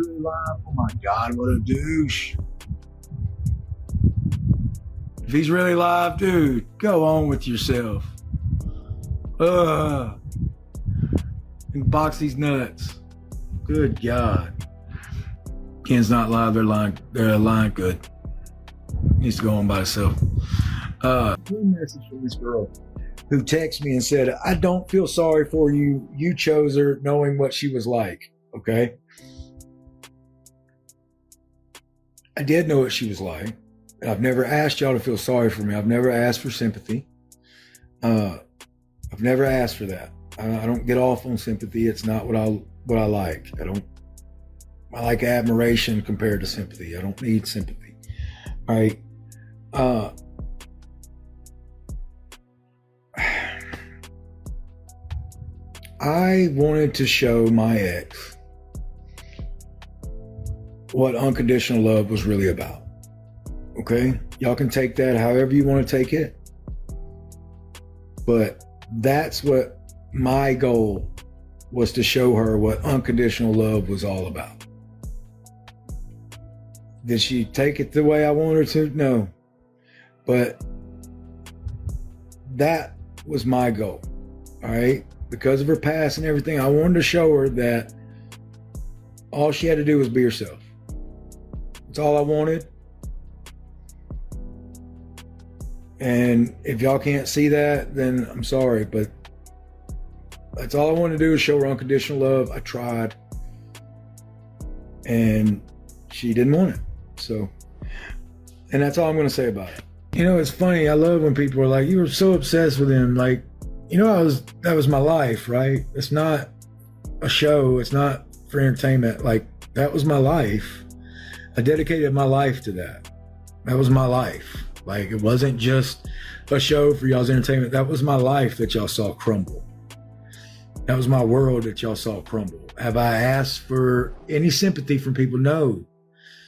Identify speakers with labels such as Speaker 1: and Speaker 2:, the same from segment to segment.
Speaker 1: really live, oh my God, what a douche. If he's really live, dude, go on with yourself. And box these nuts. Good God. Ken's not live, they're lying good. Needs to go on by itself. One message from this girl who texted me and said, I don't feel sorry for you. You chose her knowing what she was like. Okay. I did know what she was like. I've never asked y'all to feel sorry for me. I've never asked for sympathy. I've never asked for that. I don't get off on sympathy. It's not what I like. I like admiration compared to sympathy. I don't need sympathy. All right. I wanted to show my ex what unconditional love was really about. Okay? Y'all can take that however you want to take it. But that's what my goal was, to show her what unconditional love was all about. Did she take it the way I want her to? No. But that was my goal. All right? Because of her past and everything, I wanted to show her that all she had to do was be herself. That's all I wanted. And if y'all can't see that, then I'm sorry, but that's all I wanted to do, is show her unconditional love. I tried, and she didn't want it. So, and that's all I'm going to say about it. You know, it's funny. I love when people are like, you were so obsessed with him. Like, you know, that was my life, right? It's not a show. It's not for entertainment. Like, that was my life. I dedicated my life to that. That was my life. Like, it wasn't just a show for y'all's entertainment. That was my life that y'all saw crumble. That was my world that y'all saw crumble. Have I asked for any sympathy from people? No.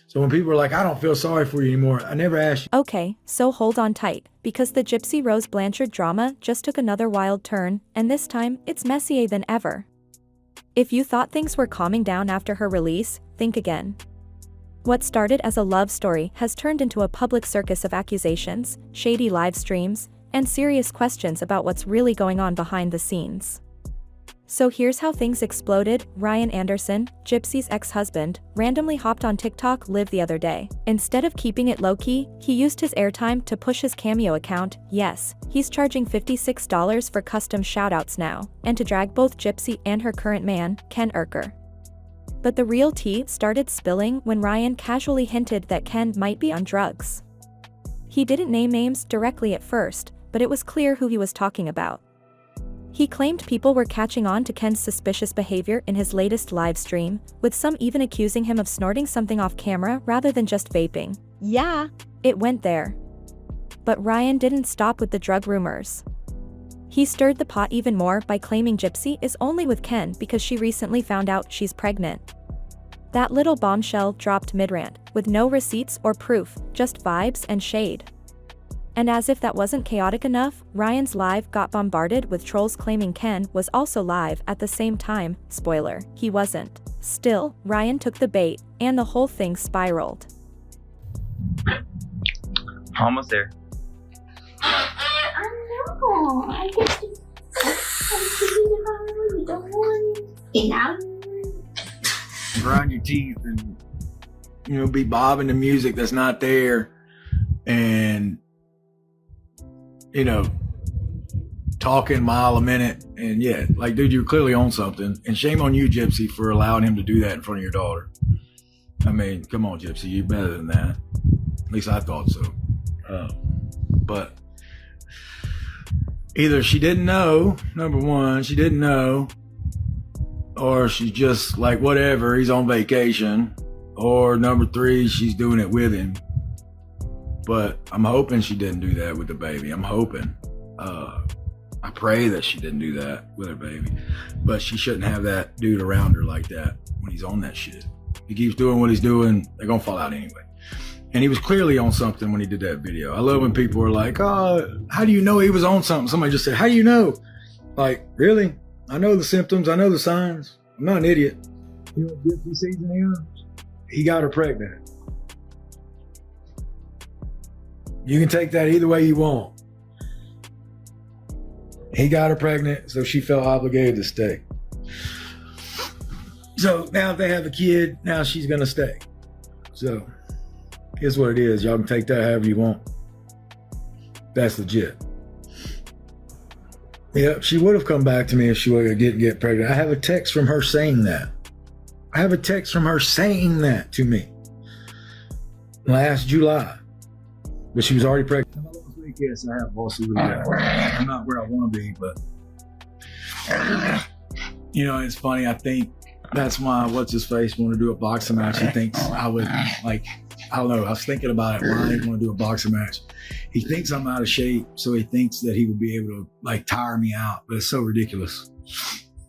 Speaker 1: So when people are like, I don't feel sorry for you anymore, I never asked you.
Speaker 2: Okay, so hold on tight, because the Gypsy Rose Blanchard drama just took another wild turn, and this time, it's messier than ever. If you thought things were calming down after her release, think again. What started as a love story has turned into a public circus of accusations, shady live streams, and serious questions about what's really going on behind the scenes. So here's how things exploded. Ryan Anderson, Gypsy's ex-husband, randomly hopped on TikTok Live the other day. Instead of keeping it low-key, he used his airtime to push his Cameo account. Yes, he's charging $56 for custom shoutouts now, and to drag both Gypsy and her current man, Ken Urker. But the real tea started spilling when Ryan casually hinted that Ken might be on drugs. He didn't name names directly at first, but it was clear who he was talking about. He claimed people were catching on to Ken's suspicious behavior in his latest live stream, with some even accusing him of snorting something off camera rather than just vaping. Yeah, it went there. But Ryan didn't stop with the drug rumors. He stirred the pot even more by claiming Gypsy is only with Ken because she recently found out she's pregnant. That little bombshell dropped mid-rant, with no receipts or proof, just vibes and shade. And as if that wasn't chaotic enough, Ryan's live got bombarded with trolls claiming Ken was also live at the same time. Spoiler, he wasn't. Still, Ryan took the bait, and the whole thing spiraled.
Speaker 3: Almost there.
Speaker 4: I know. I guess you don't want it. And now
Speaker 1: Grind your teeth and, you know, be bobbing to music that's not there, and, you know, talking a mile a minute. And yeah, like, dude, you're clearly on something, and shame on you, Gypsy, for allowing him to do that in front of your daughter. I mean, come on, Gypsy, you're better than that. At least I thought so. But either she didn't know, number one, she didn't know, or she's just like, whatever, he's on vacation, or number three, she's doing it with him. But I'm hoping she didn't do that with the baby. I'm hoping. I pray that she didn't do that with her baby. But she shouldn't have that dude around her like that when he's on that shit. He keeps doing what he's doing, they're gonna fall out anyway. And he was clearly on something when he did that video. I love when people are like, oh, how do you know he was on something? Somebody just said, how do you know? Like, really? I know the symptoms, I know the signs. I'm not an idiot. You know what Gypsy sees in him? He got her pregnant. You can take that either way you want. He got her pregnant, so she felt obligated to stay. So now if they have a kid, now she's gonna stay. So here's what it is. Y'all can take that however you want. That's legit. Yeah, she would have come back to me if she didn't get pregnant. I have a text from her saying that. I have a text from her saying that to me last July, but she was already pregnant. Yes, I have also really I'm not where I want to be, but you know, it's funny. I think that's why what's his face want to do a boxing match. He thinks I would like. I don't know. I was thinking about it. Why he want to do a boxing match? He thinks I'm out of shape, so he thinks that he would be able to like tire me out. But it's so ridiculous.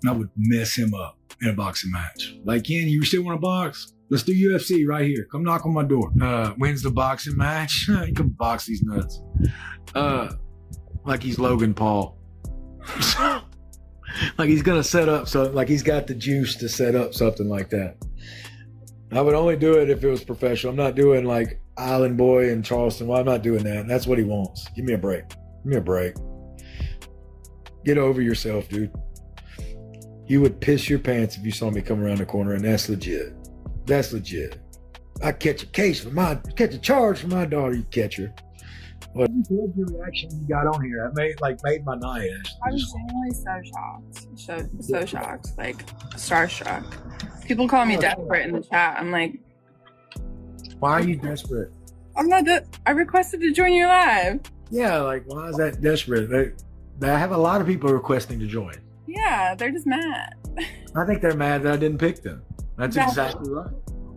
Speaker 1: I would mess him up in a boxing match. Like, Ken, you still want to box? Let's do UFC right here. Come knock on my door. Wins the boxing match. He can box these nuts. Like he's Logan Paul. Like he's gonna set up so like he's got the juice to set up something like that. I would only do it if it was professional. I'm not doing like Island Boy in Charleston. Well, I'm not doing that. That's what he wants. Give me a break. Give me a break. Get over yourself, dude. You would piss your pants if you saw me come around the corner, and that's legit. That's legit. I catch a charge for my daughter, you catch her. Well, I just love your reaction you got on here. That made my night, actually.
Speaker 3: I was genuinely so shocked. So shocked. Like, starstruck. People call me desperate in the chat. I'm like,
Speaker 1: why are you desperate?
Speaker 3: I'm not I requested to join your live.
Speaker 1: Yeah, like, why is that desperate? I have a lot of people requesting to join.
Speaker 3: Yeah, they're just mad.
Speaker 1: I think they're mad that I didn't pick them. That's exactly right.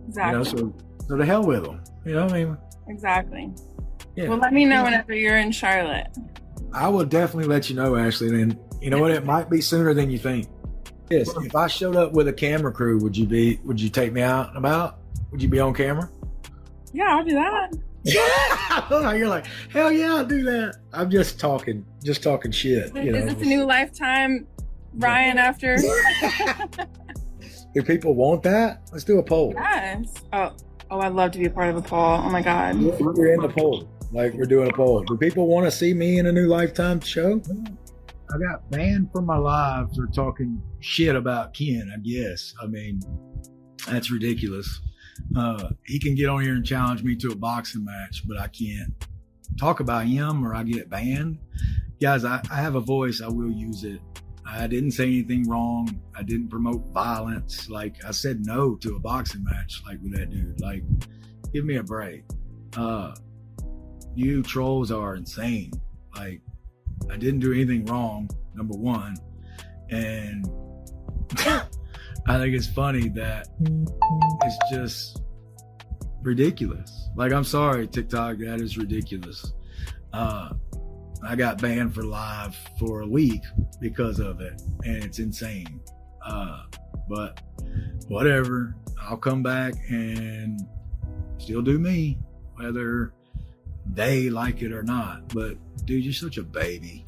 Speaker 3: Exactly.
Speaker 1: You know, so to hell with them. You know what I mean?
Speaker 3: Exactly.
Speaker 1: Yeah.
Speaker 3: Well, let me know whenever you're in Charlotte.
Speaker 1: I will definitely let you know, Ashley. And you know what? It might be sooner than you think. Yes. If I showed up with a camera crew, would you take me out and about? Would you be on camera?
Speaker 3: Yeah, I'll do that.
Speaker 1: Yeah. You're like, hell yeah, I'll do that. I'm just talking shit. You know?
Speaker 3: Is this a new lifetime Ryan after?
Speaker 1: Do people want that? Let's do a poll.
Speaker 3: Yes. Oh, I'd love to be a part of a poll. Oh my God.
Speaker 1: We're in the poll. Like, we're doing a poll. Do people want to see me in a new Lifetime show? I got banned from my live for talking shit about Ken, I guess. I mean, that's ridiculous. He can get on here and challenge me to a boxing match, but I can't talk about him or I get banned. Guys, I have a voice. I will use it. I didn't say anything wrong. I didn't promote violence. Like, I said no to a boxing match, like with that dude. Like, give me a break. You trolls are insane. Like, I didn't do anything wrong, number one. And I think it's funny that it's just ridiculous. Like, I'm sorry, TikTok, that is ridiculous. I got banned for live for a week because of it, and it's insane. But whatever, I'll come back and still do me, whether they like it or not. But dude, you're such a baby.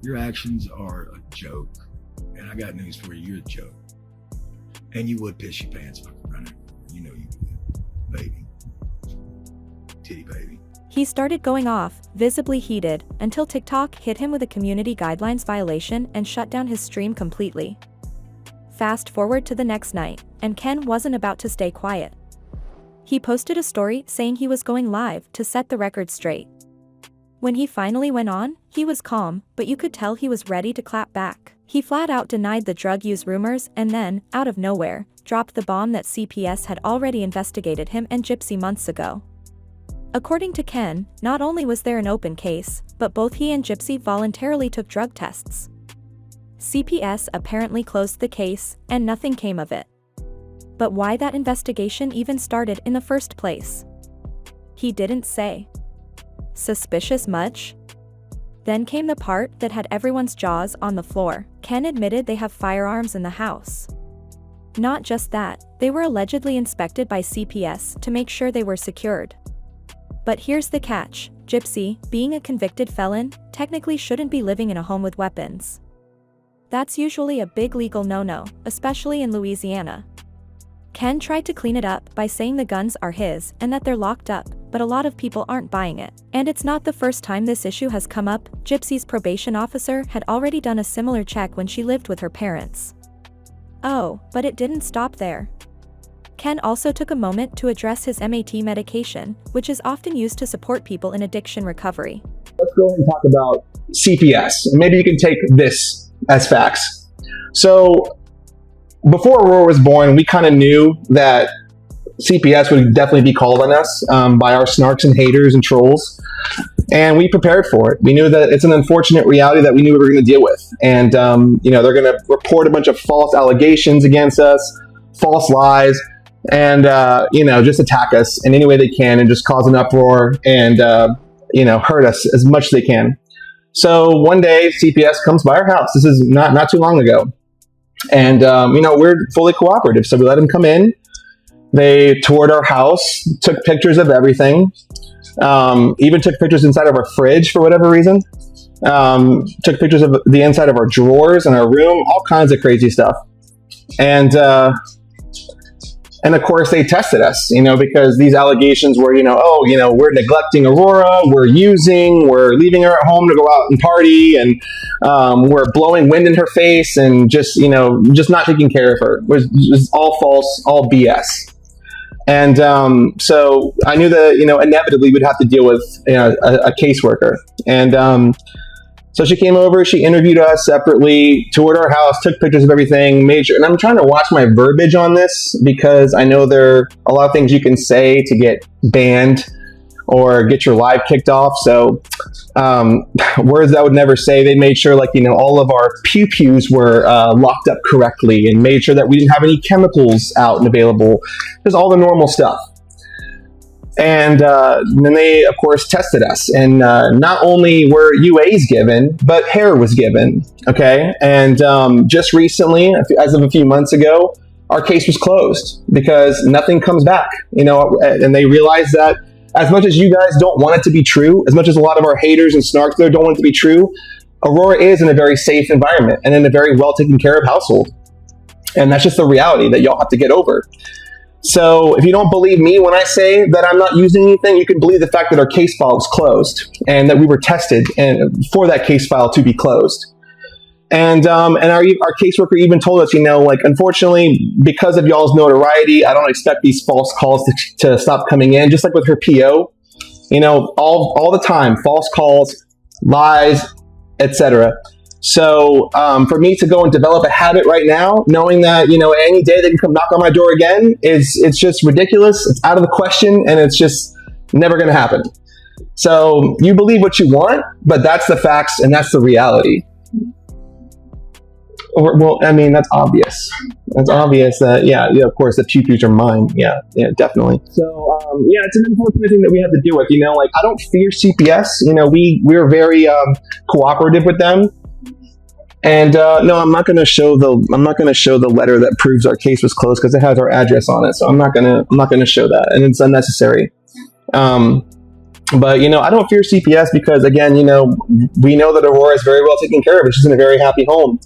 Speaker 1: Your actions are a joke, and I got news for you. You're a joke, and you would piss your pants if I could run it. You know you would, baby, titty baby.
Speaker 2: He started going off, visibly heated, until TikTok hit him with a community guidelines violation and shut down his stream completely. Fast forward to the next night, and Ken wasn't about to stay quiet. He posted a story saying he was going live to set the record straight. When he finally went on, he was calm, but you could tell he was ready to clap back. He flat out denied the drug use rumors and then, out of nowhere, dropped the bomb that CPS had already investigated him and Gypsy months ago. According to Ken, not only was there an open case, but both he and Gypsy voluntarily took drug tests. CPS apparently closed the case, and nothing came of it. But why that investigation even started in the first place? He didn't say. Suspicious much? Then came the part that had everyone's jaws on the floor. Ken admitted they have firearms in the house. Not just that, they were allegedly inspected by CPS to make sure they were secured. But here's the catch, Gypsy, being a convicted felon, technically shouldn't be living in a home with weapons. That's usually a big legal no-no, especially in Louisiana. Ken tried to clean it up by saying the guns are his and that they're locked up, but a lot of people aren't buying it. And it's not the first time this issue has come up. Gypsy's probation officer had already done a similar check when she lived with her parents. Oh, but it didn't stop there. Ken also took a moment to address his MAT medication, which is often used to support people in addiction recovery.
Speaker 5: Let's go ahead and talk about CPS. Maybe you can take this as facts. So before Aurora was born, we kind of knew that CPS would definitely be called on us by our snarks and haters and trolls. And we prepared for it. We knew that it's an unfortunate reality that we knew we were going to deal with. And, they're going to report a bunch of false allegations against us, false lies, and, just attack us in any way they can and just cause an uproar and, hurt us as much as they can. So one day CPS comes by our house. This is not too long ago. And, we're fully cooperative. So we let them come in. They toured our house, took pictures of everything, even took pictures inside of our fridge for whatever reason, took pictures of the inside of our drawers in our room, all kinds of crazy stuff. And of course they tested us, because these allegations were, we're neglecting Aurora, we're leaving her at home to go out and party, and we're blowing wind in her face and just not taking care of her. It was all false, all BS. And so I knew that, inevitably we'd have to deal with a caseworker. And so she came over, she interviewed us separately, toured our house, took pictures of everything, made sure. And I'm trying to watch my verbiage on this because I know there are a lot of things you can say to get banned or get your live kicked off. So words that I would never say. They made sure all of our pew-pews were locked up correctly and made sure that we didn't have any chemicals out and available. Just all the normal stuff. And then they, of course, tested us. And not only were UAs given, but hair was given. Okay. And just recently, as of a few months ago, our case was closed because nothing comes back. And they realized that as much as you guys don't want it to be true, as much as a lot of our haters and snarks there don't want it to be true, Aurora is in a very safe environment and in a very well taken care of household. And that's just the reality that y'all have to get over. So if you don't believe me when I say that I'm not using anything, you can believe the fact that our case file was closed and that we were tested and for that case file to be closed. And our caseworker even told us, unfortunately, because of y'all's notoriety, I don't expect these false calls to stop coming in, just like with her PO, all the time, false calls, lies, etc. So for me to go and develop a habit right now, knowing that, any day they can come knock on my door again, it's just ridiculous. It's out of the question, and it's just never going to happen. So you believe what you want, but that's the facts and that's the reality. Well, I mean, that's obvious. That's obvious that, of course, the pew-pews are mine. Yeah, definitely. So, it's an unfortunate thing that we have to deal with. I don't fear CPS. We're very cooperative with them. And no, I'm not going to show the letter that proves our case was closed because it has our address on it. So I'm not going to show that, and it's unnecessary. But I don't fear CPS because, again, we know that Aurora is very well taken care of. She's in a very happy home.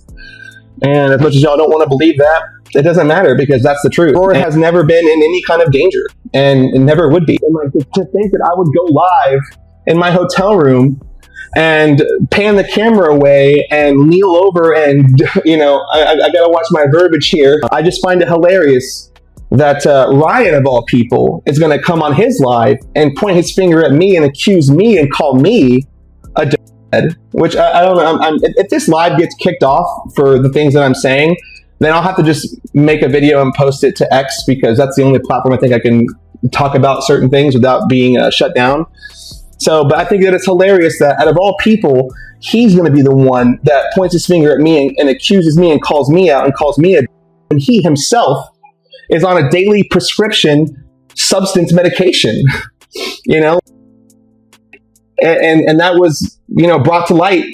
Speaker 5: And as much as y'all don't want to believe that, it doesn't matter because that's the truth. Aurora has never been in any kind of danger and never would be. And to think that I would go live in my hotel room and pan the camera away and kneel over and, I got to watch my verbiage here. I just find it hilarious that Ryan, of all people, is going to come on his live and point his finger at me and accuse me and call me a which I don't know. If this live gets kicked off for the things that I'm saying, then I'll have to just make a video and post it to X because that's the only platform I think I can talk about certain things without being shut down. So, but I think that it's hilarious that out of all people, he's going to be the one that points his finger at me and accuses me and calls me out and calls me and he himself is on a daily prescription substance medication, And that was, brought to light,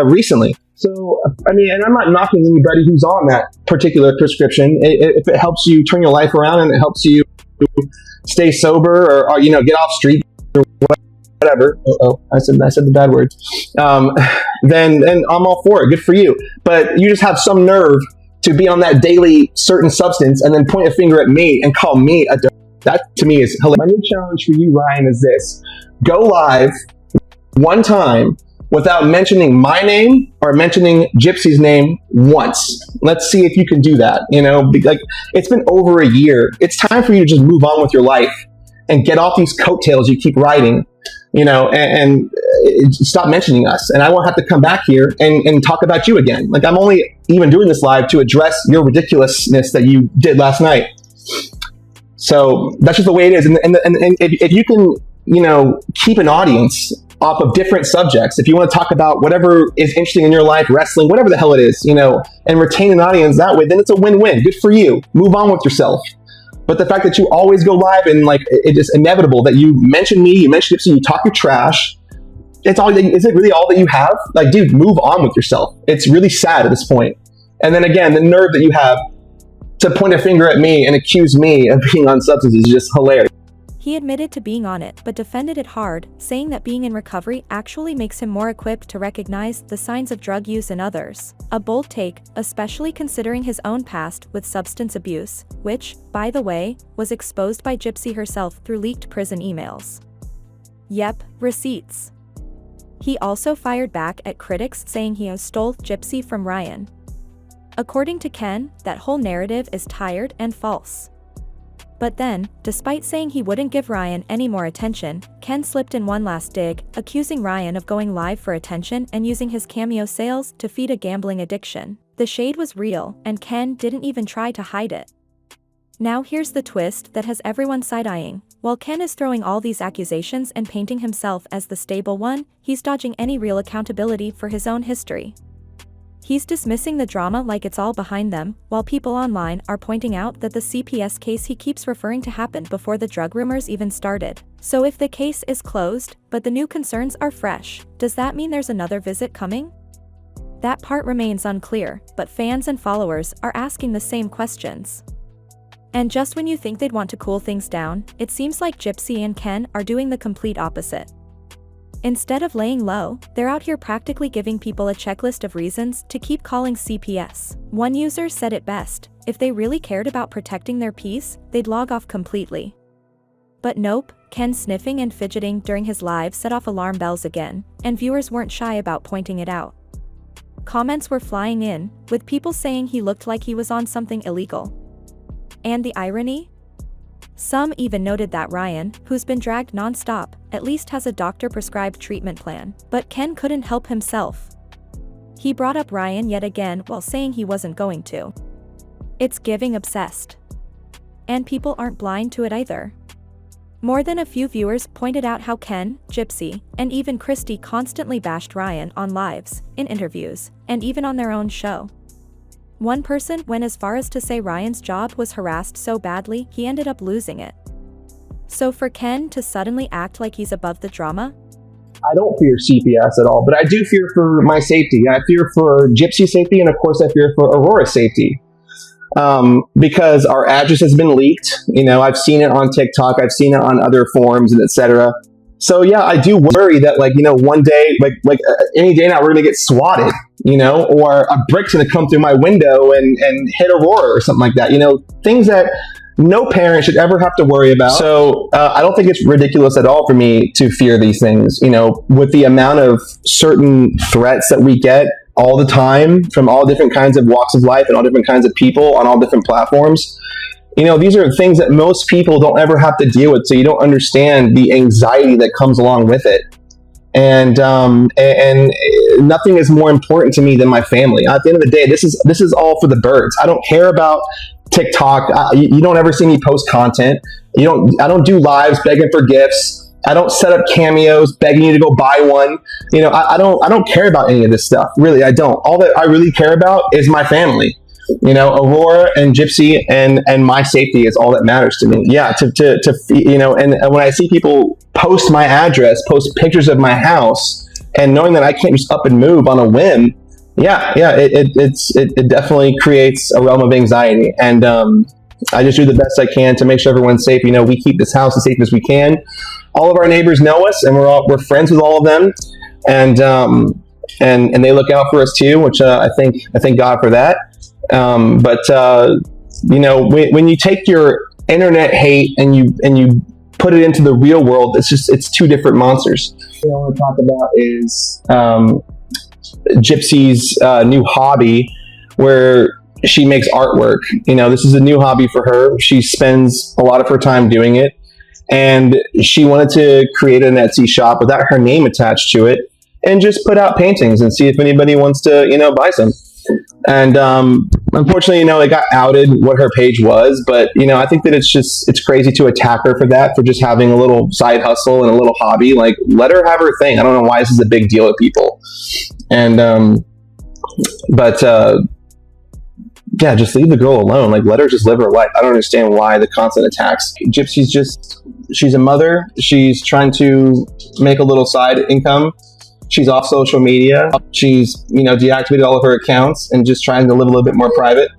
Speaker 5: recently. So, I mean, and I'm not knocking anybody who's on that particular prescription. If it helps you turn your life around and it helps you stay sober or get off street or whatever. I said the bad words. Then I'm all for it. Good for you. But you just have some nerve to be on that daily certain substance and then point a finger at me and call me a that to me is hilarious. My new challenge for you, Ryan, is this. Go live one time without mentioning my name or mentioning Gypsy's name once. Let's see if you can do that. You know, like, it's been over a year. It's time for you to just move on with your life and get off these coattails you keep riding, you know, and stop mentioning us. And I won't have to come back here and talk about you again. Like, I'm only even doing this live to address your ridiculousness that you did last night. So that's just the way it is. And if you can, you know, keep an audience off of different subjects, if you want to talk about whatever is interesting in your life, wrestling, whatever the hell it is, you know, and retain an audience that way, then it's a win-win. Good for you. Move on with yourself. But the fact that you always go live and like it is inevitable that you mention me, you mention Gypsy, you talk your trash. It's all. Is it really all that you have? Like, dude, move on with yourself. It's really sad at this point. And then again, the nerve that you have to point a finger at me and accuse me of being on substances is just hilarious.
Speaker 2: He admitted to being on it but defended it hard, saying that being in recovery actually makes him more equipped to recognize the signs of drug use in others. A bold take, especially considering his own past with substance abuse, which, by the way, was exposed by Gypsy herself through leaked prison emails. Yep, receipts. He also fired back at critics saying he stole Gypsy from Ryan. According to Ken, that whole narrative is tired and false. But then, despite saying he wouldn't give Ryan any more attention, Ken slipped in one last dig, accusing Ryan of going live for attention and using his cameo sales to feed a gambling addiction. The shade was real, and Ken didn't even try to hide it. Now here's the twist that has everyone side-eyeing. While Ken is throwing all these accusations and painting himself as the stable one, he's dodging any real accountability for his own history. He's dismissing the drama like it's all behind them, while people online are pointing out that the CPS case he keeps referring to happened before the drug rumors even started. So if the case is closed, but the new concerns are fresh, does that mean there's another visit coming? That part remains unclear, but fans and followers are asking the same questions. And just when you think they'd want to cool things down, it seems like Gypsy and Ken are doing the complete opposite. Instead of laying low, they're out here practically giving people a checklist of reasons to keep calling CPS. One user said it best: if they really cared about protecting their peace, they'd log off completely. But nope, Ken sniffing and fidgeting during his live set off alarm bells again, and viewers weren't shy about pointing it out. Comments were flying in, with people saying he looked like he was on something illegal. And the irony? Some even noted that Ryan, who's been dragged non-stop, at least has a doctor-prescribed treatment plan, but Ken couldn't help himself. He brought up Ryan yet again while saying he wasn't going to. It's giving obsessed. And people aren't blind to it either. More than a few viewers pointed out how Ken, Gypsy, and even Christy constantly bashed Ryan on lives, in interviews, and even on their own show. One person went as far as to say Ryan's job was harassed so badly he ended up losing it. So for Ken to suddenly act like he's above the drama?
Speaker 5: I don't fear CPS at all, but I do fear for my safety. I fear for Gypsy's safety, and of course I fear for Aurora's safety. Because our address has been leaked. You know, I've seen it on TikTok, I've seen it on other forums, and etc. So yeah, I do worry that, like, you know, one day, like any day now, we're gonna get swatted, you know, or a brick's gonna come through my window and hit Aurora or something like that. You know, things that no parent should ever have to worry about. So I don't think it's ridiculous at all for me to fear these things. You know, with the amount of certain threats that we get all the time from all different kinds of walks of life and all different kinds of people on all different platforms. You know, these are things that most people don't ever have to deal with, so you don't understand the anxiety that comes along with it. And nothing is more important to me than my family. At the end of the day, this is all for the birds. I don't care about TikTok. You don't ever see me post content. I don't do lives begging for gifts. I don't set up cameos begging you to go buy one. You know, I don't care about any of this stuff. Really, I don't. All that I really care about is my family. You know, Aurora and Gypsy and my safety is all that matters to me. Yeah, to you know, and when I see people post my address, post pictures of my house, and knowing that I can't just up and move on a whim, it definitely creates a realm of anxiety. And I just do the best I can to make sure everyone's safe. You know, we keep this house as safe as we can. All of our neighbors know us, and we're friends with all of them, and they look out for us too, which I thank God for that. You know, when you take your internet hate and you put it into the real world, it's two different monsters. What I want to talk about is Gypsy's new hobby, where she makes artwork. You know, this is a new hobby for her. She spends a lot of her time doing it, and she wanted to create an Etsy shop without her name attached to it, and just put out paintings and see if anybody wants to, you know, buy some. And unfortunately, you know, it got outed what her page was, but you know, I think that it's crazy to attack her for that, for just having a little side hustle and a little hobby. Like, let her have her thing. I don't know why this is a big deal to people. And yeah, just leave the girl alone. Like, let her just live her life. I don't understand why the constant attacks. She's a mother. She's trying to make a little side income. She's off social media. She's, you know, deactivated all of her accounts and just trying to live a little bit more private.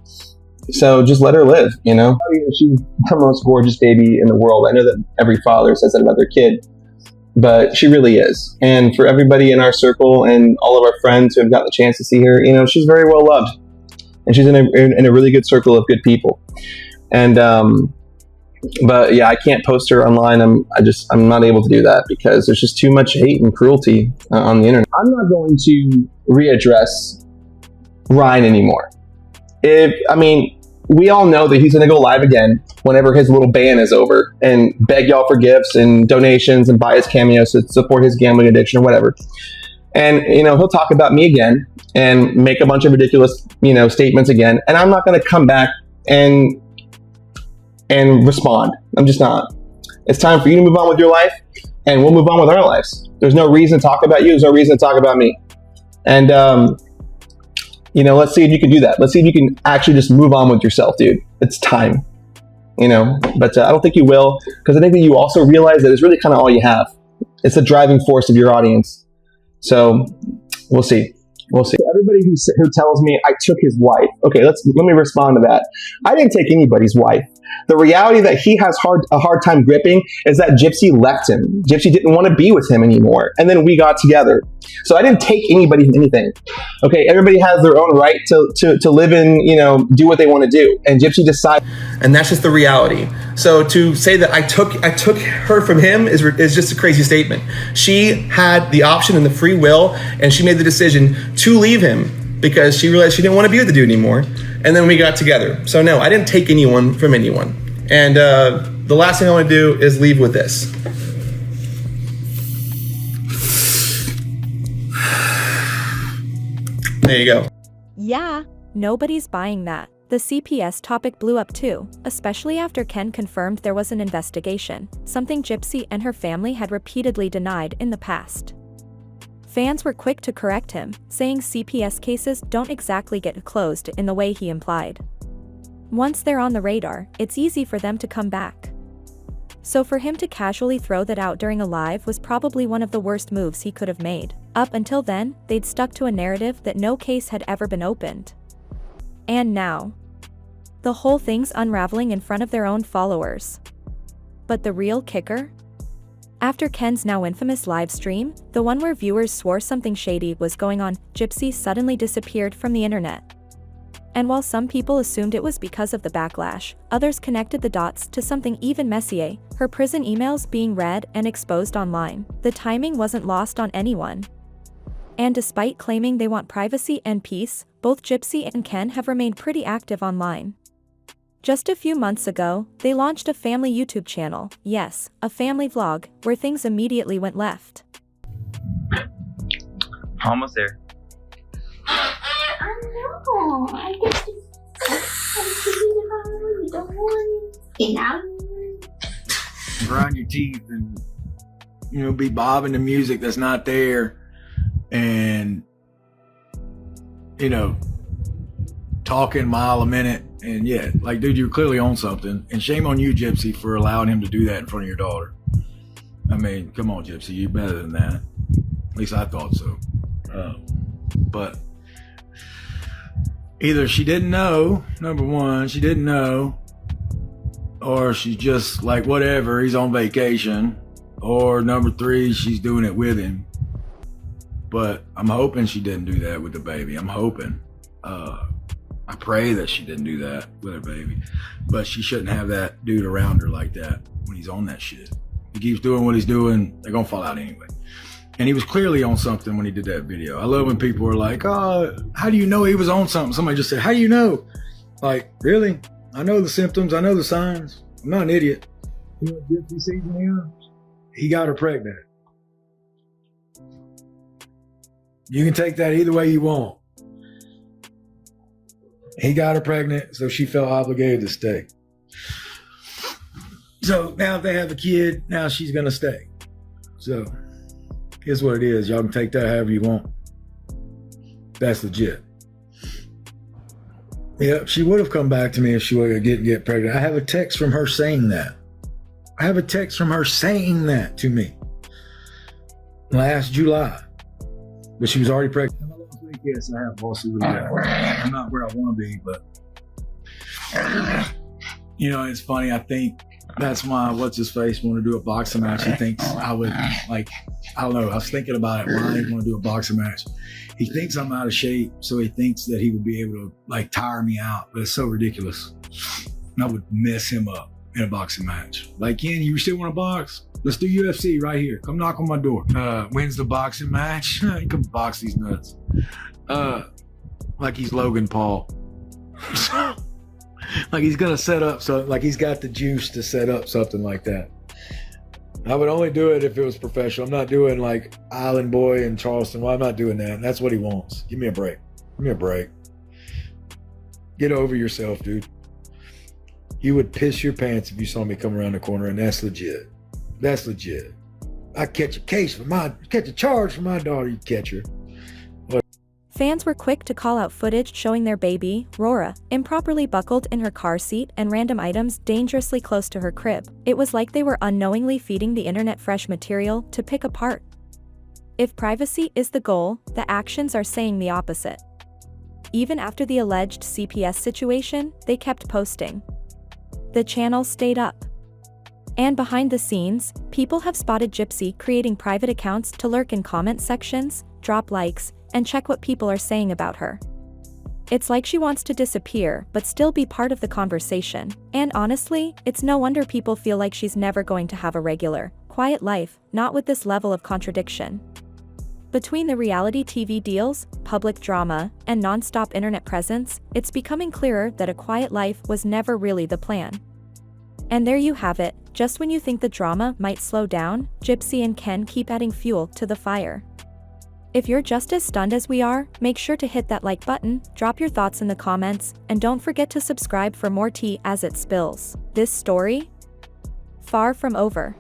Speaker 5: So just let her live, you know? She's the most gorgeous baby in the world. I know that every father says that about their kid, but she really is. And for everybody in our circle and all of our friends who have gotten the chance to see her, you know, she's very well loved. And she's in a really good circle of good people. And, but yeah, I can't post her online. I'm not able to do that because there's just too much hate and cruelty on the internet. I'm not going to readdress Ryan anymore. We all know that he's going to go live again whenever his little ban is over and beg y'all for gifts and donations and buy his cameos to support his gambling addiction or whatever. And, you know, he'll talk about me again and make a bunch of ridiculous, you know, statements again. And I'm not going to come back and respond. I'm just not. It's time for you to move on with your life, and we'll move on with our lives. There's no reason to talk about you. There's no reason to talk about me. And, you know, let's see if you can do that. Let's see if you can actually just move on with yourself, dude. It's time, you know, but I don't think you will, because I think that you also realize that it's really kind of all you have. It's the driving force of your audience. So we'll see. We'll see. Everybody who tells me I took his wife. Okay, let me respond to that. I didn't take anybody's wife. The reality that he has a hard time gripping is that Gypsy left him. Gypsy didn't want to be with him anymore. And then we got together. So I didn't take anybody from anything. Okay, everybody has their own right to live and, you know, do what they want to do. And Gypsy decided. And that's just the reality. So to say that I took her from him is just a crazy statement. She had the option and the free will, and she made the decision to leave him because she realized she didn't want to be with the dude anymore. And then we got together. So no, I didn't take anyone from anyone. And the last thing I want to do is leave with this. There you go.
Speaker 2: Yeah, nobody's buying that. The CPS topic blew up too, especially after Ken confirmed there was an investigation, something Gypsy and her family had repeatedly denied in the past. Fans were quick to correct him, saying CPS cases don't exactly get closed in the way he implied. Once they're on the radar, it's easy for them to come back. So for him to casually throw that out during a live was probably one of the worst moves he could have made. Up until then, they'd stuck to a narrative that no case had ever been opened. And now, the whole thing's unraveling in front of their own followers. But the real kicker? After Ken's now infamous live stream, the one where viewers swore something shady was going on, Gypsy suddenly disappeared from the internet. And while some people assumed it was because of the backlash, others connected the dots to something even messier, her prison emails being read and exposed online. The timing wasn't lost on anyone. And despite claiming they want privacy and peace, both Gypsy and Ken have remained pretty active online. Just a few months ago, they launched a family YouTube channel, yes, a family vlog, where things immediately went left.
Speaker 6: Almost there.
Speaker 4: I know. I guess you don't want it now.
Speaker 1: Grind your teeth and, you know, be bobbing to music that's not there, and, you know, talking a mile a minute. And yeah, like, dude, you're clearly on something. And shame on you, Gypsy, for allowing him to do that in front of your daughter. I mean, come on, Gypsy, you're better than that. At least I thought so. But either she didn't know, number one, she didn't know, or she's just like, whatever, he's on vacation, or number 3, she's doing it with him. But I'm hoping she didn't do that with the baby. I'm hoping. I pray that she didn't do that with her baby. But she shouldn't have that dude around her like that when he's on that shit. He keeps doing what he's doing, they're gonna fall out anyway. And he was clearly on something when he did that video. I love when people are like, oh, how do you know he was on something? Somebody just said, how do you know? Like, really? I know the symptoms, I know the signs. I'm not an idiot. You know what Gypsy sees in the eyes? He got her pregnant. You can take that either way you want. He got her pregnant, so she felt obligated to stay. So now if they have a kid, now she's gonna stay. So here's what it is. Y'all can take that however you want. That's legit. Yeah, she would have come back to me if she would get pregnant. I have a text from her saying that. I have a text from her saying that to me last July. But she was already pregnant. Yes, I have also really I'm not where I want to be, but you know, it's funny. I think that's why what's his face want to do a boxing match. He thinks I would like, I don't know. I was thinking about it. Why he want to do a boxing match? He thinks I'm out of shape, so he thinks that he would be able to like tire me out. But it's so ridiculous. I would mess him up in a boxing match. Like, Ken, you still want to box? Let's do UFC right here. Come knock on my door. When's the boxing match? You can box these nuts. Like he's Logan Paul. Like he's gonna set up something, like he's got the juice to set up something like that. I would only do it if it was professional. I'm not doing like Island Boy in Charleston. Well, I'm not doing that. That's what he wants. Give me a break. Give me a break. Get over yourself, dude. You would piss your pants if you saw me come around the corner, and that's legit. That's legit. I catch a charge for my daughter, you catch her.
Speaker 2: Fans were quick to call out footage showing their baby, Rora, improperly buckled in her car seat and random items dangerously close to her crib. It was like they were unknowingly feeding the internet fresh material to pick apart. If privacy is the goal, the actions are saying the opposite. Even after the alleged CPS situation, they kept posting. The channel stayed up. And behind the scenes, people have spotted Gypsy creating private accounts to lurk in comment sections, drop likes, and check what people are saying about her. It's like she wants to disappear but still be part of the conversation, and honestly, it's no wonder people feel like she's never going to have a regular, quiet life, not with this level of contradiction. Between the reality TV deals, public drama, and non-stop internet presence, it's becoming clearer that a quiet life was never really the plan. And there you have it, just when you think the drama might slow down, Gypsy and Ken keep adding fuel to the fire. If you're just as stunned as we are, make sure to hit that like button, drop your thoughts in the comments, and don't forget to subscribe for more tea as it spills. This story? Far from over.